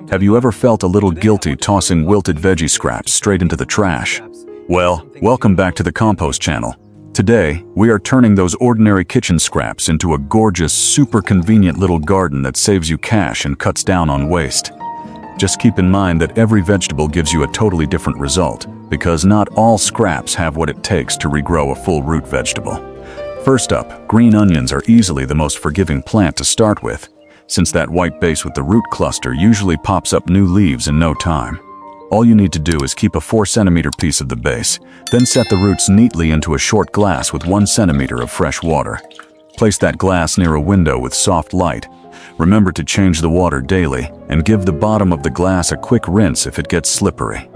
Have you ever felt a little guilty tossing wilted veggie scraps straight into the trash? Well, welcome back to the Compost channel. Today, we are turning those ordinary kitchen scraps into a gorgeous, super convenient little garden that saves you cash and cuts down on waste. Just keep in mind that every vegetable gives you a totally different result, because not all scraps have what it takes to regrow a full root vegetable. First up, green onions are easily the most forgiving plant to start with, since that white base with the root cluster usually pops up new leaves in no time. All you need to do is keep a 4-centimeter piece of the base, then set the roots neatly into a short glass with 1 centimeter of fresh water. Place that glass near a window with soft light. Remember to change the water daily, and give the bottom of the glass a quick rinse if it gets slippery.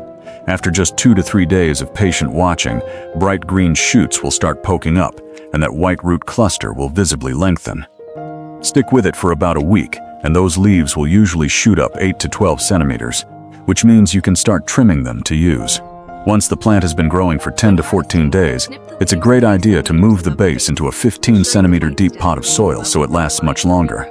After just 2 to 3 days of patient watching, bright green shoots will start poking up, and that white root cluster will visibly lengthen. Stick with it for about a week, and those leaves will usually shoot up 8 to 12 centimeters, which means you can start trimming them to use. Once the plant has been growing for 10 to 14 days, it's a great idea to move the base into a 15-centimeter deep pot of soil so it lasts much longer.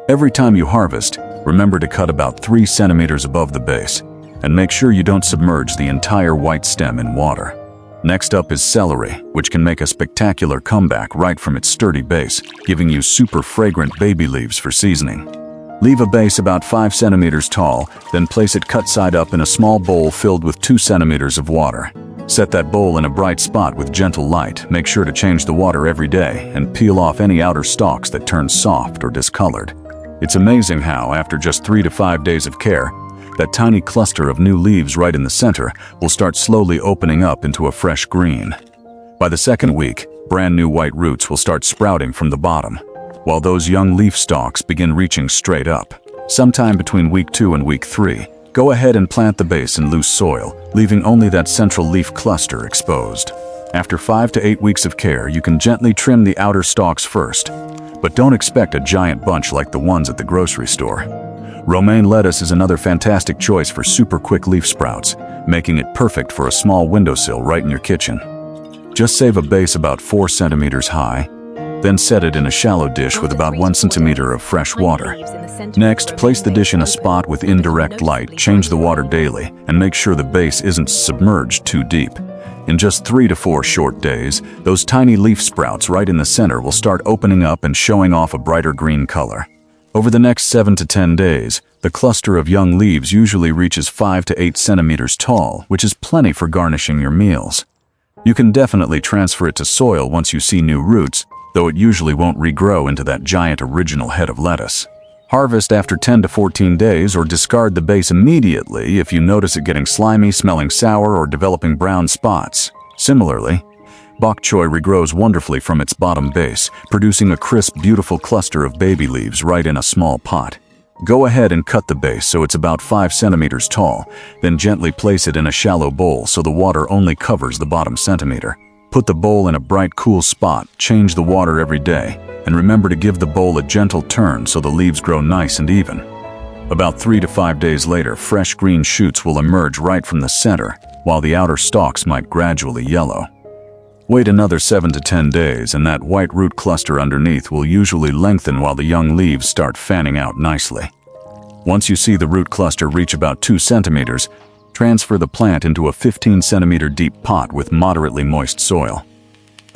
Every time you harvest, remember to cut about 3 centimeters above the base, and make sure you don't submerge the entire white stem in water. Next up is celery, which can make a spectacular comeback right from its sturdy base, giving you super fragrant baby leaves for seasoning. Leave a base about 5 centimeters tall, then place it cut side up in a small bowl filled with 2 centimeters of water. Set that bowl in a bright spot with gentle light, make sure to change the water every day, and peel off any outer stalks that turn soft or discolored. It's amazing how, after just 3 to 5 days of care, that tiny cluster of new leaves right in the center will start slowly opening up into a fresh green. By the second week, brand new white roots will start sprouting from the bottom, while those young leaf stalks begin reaching straight up. Sometime between week 2 and week 3, go ahead and plant the base in loose soil, leaving only that central leaf cluster exposed. After 5 to 8 weeks of care, you can gently trim the outer stalks first, but don't expect a giant bunch like the ones at the grocery store. Romaine lettuce is another fantastic choice for super quick leaf sprouts, making it perfect for a small windowsill right in your kitchen. Just save a base about 4 centimeters high, then set it in a shallow dish with about 1 centimeter of fresh water. Next, place the dish in a spot with indirect light, change the water daily, and make sure the base isn't submerged too deep. In just 3 to 4 short days, those tiny leaf sprouts right in the center will start opening up and showing off a brighter green color. Over the next 7 to 10 days, the cluster of young leaves usually reaches 5 to 8 centimeters tall, which is plenty for garnishing your meals. You can definitely transfer it to soil once you see new roots, though it usually won't regrow into that giant original head of lettuce. Harvest after 10 to 14 days or discard the base immediately if you notice it getting slimy, smelling sour, or developing brown spots. Similarly, bok choy regrows wonderfully from its bottom base, producing a crisp, beautiful cluster of baby leaves right in a small pot. Go ahead and cut the base so it's about 5 centimeters tall, then gently place it in a shallow bowl so the water only covers the bottom centimeter. Put the bowl in a bright, cool spot, change the water every day, and remember to give the bowl a gentle turn so the leaves grow nice and even. About 3 to 5 days later, fresh green shoots will emerge right from the center, while the outer stalks might gradually yellow. Wait another 7 to 10 days and that white root cluster underneath will usually lengthen while the young leaves start fanning out nicely. Once you see the root cluster reach about 2 centimeters, transfer the plant into a 15-centimeter deep pot with moderately moist soil.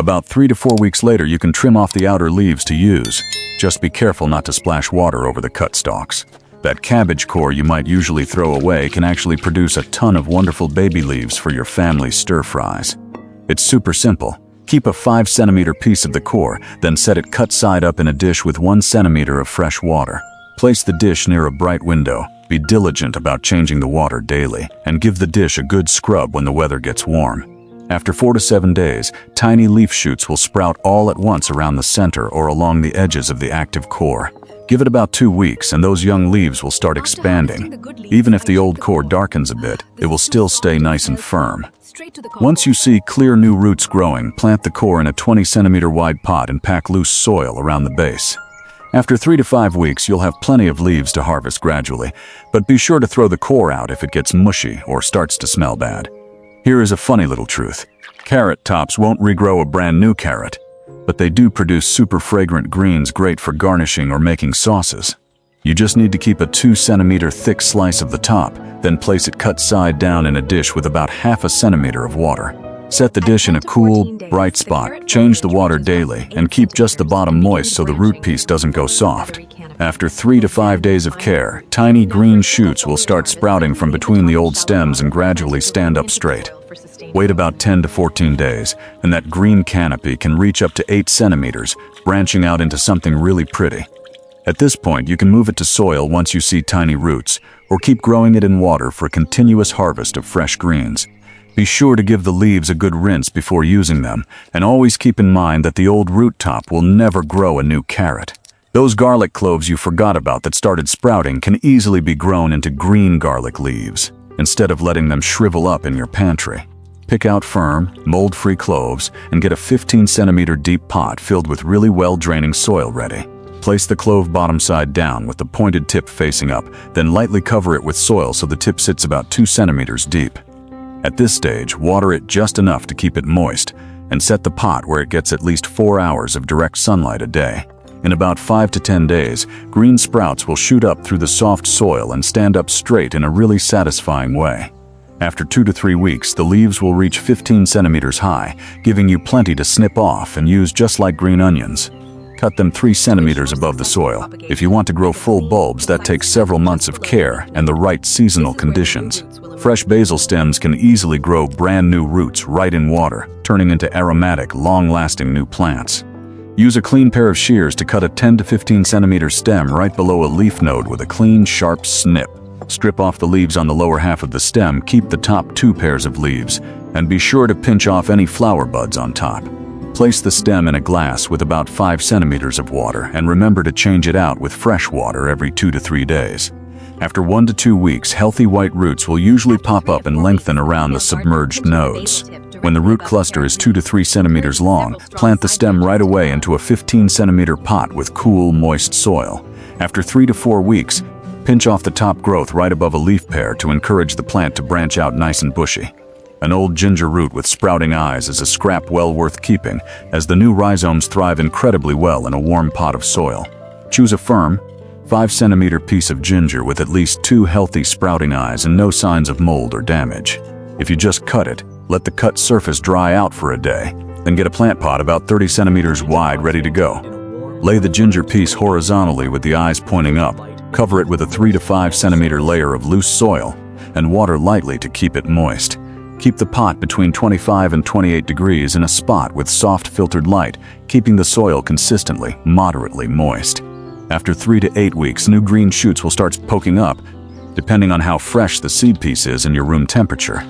About 3 to 4 weeks later, you can trim off the outer leaves to use. Just be careful not to splash water over the cut stalks. That cabbage core you might usually throw away can actually produce a ton of wonderful baby leaves for your family's stir-fries. It's super simple. Keep a 5-centimeter piece of the core, then set it cut side up in a dish with 1 centimeter of fresh water. Place the dish near a bright window. Be diligent about changing the water daily, and give the dish a good scrub when the weather gets warm. After 4 to 7 days, tiny leaf shoots will sprout all at once around the center or along the edges of the active core. Give it about 2 weeks and those young leaves will start expanding. Even if the old core darkens a bit, it will still stay nice and firm. Once you see clear new roots growing, plant the core in a 20-centimeter wide pot and pack loose soil around the base. After 3 to 5 weeks, you'll have plenty of leaves to harvest gradually, but be sure to throw the core out if it gets mushy or starts to smell bad. Here is a funny little truth. Carrot tops won't regrow a brand new carrot, but they do produce super fragrant greens great for garnishing or making sauces. You just need to keep a 2 centimeter thick slice of the top, then place it cut side down in a dish with about ½ centimeter of water. Set the dish in a cool, bright spot, change the water daily, and keep just the bottom moist so the root piece doesn't go soft. After 3 to 5 days of care, tiny green shoots will start sprouting from between the old stems and gradually stand up straight. Wait about 10 to 14 days, and that green canopy can reach up to 8 centimeters, branching out into something really pretty. At this point, you can move it to soil once you see tiny roots, or keep growing it in water for a continuous harvest of fresh greens. Be sure to give the leaves a good rinse before using them, and always keep in mind that the old root top will never grow a new carrot. Those garlic cloves you forgot about that started sprouting can easily be grown into green garlic leaves, instead of letting them shrivel up in your pantry. Pick out firm, mold-free cloves and get a 15 centimeter deep pot filled with really well-draining soil ready. Place the clove bottom side down with the pointed tip facing up, then lightly cover it with soil so the tip sits about 2 centimeters deep. At this stage, water it just enough to keep it moist, and set the pot where it gets at least 4 hours of direct sunlight a day. In about 5 to 10 days, green sprouts will shoot up through the soft soil and stand up straight in a really satisfying way. After 2 to 3 weeks, the leaves will reach 15 centimeters high, giving you plenty to snip off and use just like green onions. Cut them 3 centimeters above the soil. If you want to grow full bulbs, that takes several months of care and the right seasonal conditions. Fresh basil stems can easily grow brand new roots right in water, turning into aromatic, long-lasting new plants. Use a clean pair of shears to cut a 10 to 15 centimeter stem right below a leaf node with a clean, sharp snip. Strip off the leaves on the lower half of the stem, keep the top 2 pairs of leaves, and be sure to pinch off any flower buds on top. Place the stem in a glass with about 5 centimeters of water and remember to change it out with fresh water every 2 to 3 days. After 1 to 2 weeks, healthy white roots will usually pop up and lengthen around the submerged nodes. When the root cluster is 2 to 3 centimeters long, plant the stem right away into a 15 centimeter pot with cool, moist soil. After 3 to 4 weeks, pinch off the top growth right above a leaf pair to encourage the plant to branch out nice and bushy. An old ginger root with sprouting eyes is a scrap well worth keeping, as the new rhizomes thrive incredibly well in a warm pot of soil. Choose a firm, 5 centimeter piece of ginger with at least 2 healthy sprouting eyes and no signs of mold or damage. If you just cut it, let the cut surface dry out for a day, then get a plant pot about 30 centimeters wide ready to go. Lay the ginger piece horizontally with the eyes pointing up, cover it with a 3 to 5 centimeter layer of loose soil, and water lightly to keep it moist. Keep the pot between 25 and 28 degrees in a spot with soft filtered light, keeping the soil consistently, moderately moist. After 3 to 8 weeks, new green shoots will start poking up, depending on how fresh the seed piece is and your room temperature.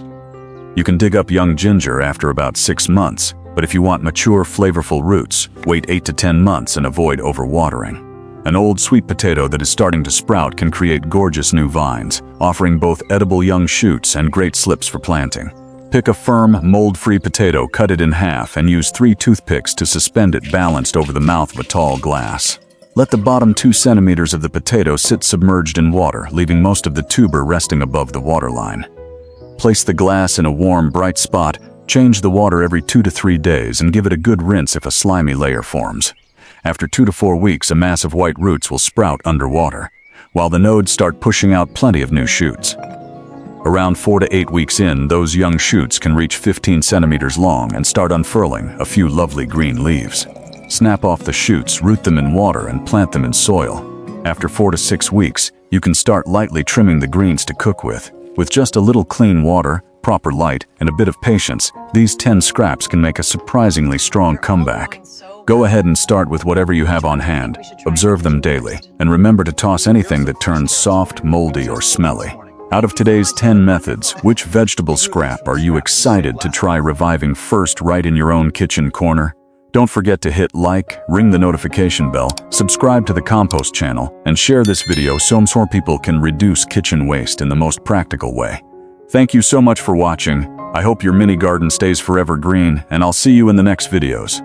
You can dig up young ginger after about 6 months, but if you want mature, flavorful roots, wait 8 to 10 months and avoid overwatering. An old sweet potato that is starting to sprout can create gorgeous new vines, offering both edible young shoots and great slips for planting. Pick a firm, mold-free potato, cut it in half, and use 3 toothpicks to suspend it balanced over the mouth of a tall glass. Let the bottom 2 centimeters of the potato sit submerged in water, leaving most of the tuber resting above the waterline. Place the glass in a warm, bright spot, change the water every 2 to 3 days, and give it a good rinse if a slimy layer forms. After 2 to 4 weeks, a mass of white roots will sprout underwater, while the nodes start pushing out plenty of new shoots. Around 4 to 8 weeks in, those young shoots can reach 15 centimeters long and start unfurling a few lovely green leaves. Snap off the shoots, root them in water, and plant them in soil. After 4 to 6 weeks, you can start lightly trimming the greens to cook with. With just a little clean water, proper light, and a bit of patience, these 10 scraps can make a surprisingly strong comeback. Go ahead and start with whatever you have on hand. Observe them daily, and remember to toss anything that turns soft, moldy, or smelly. Out of today's 10 methods, which vegetable scrap are you excited to try reviving first right in your own kitchen corner? Don't forget to hit like, ring the notification bell, subscribe to the Compost channel, and share this video so more people can reduce kitchen waste in the most practical way. Thank you so much for watching. I hope your mini garden stays forever green, and I'll see you in the next videos.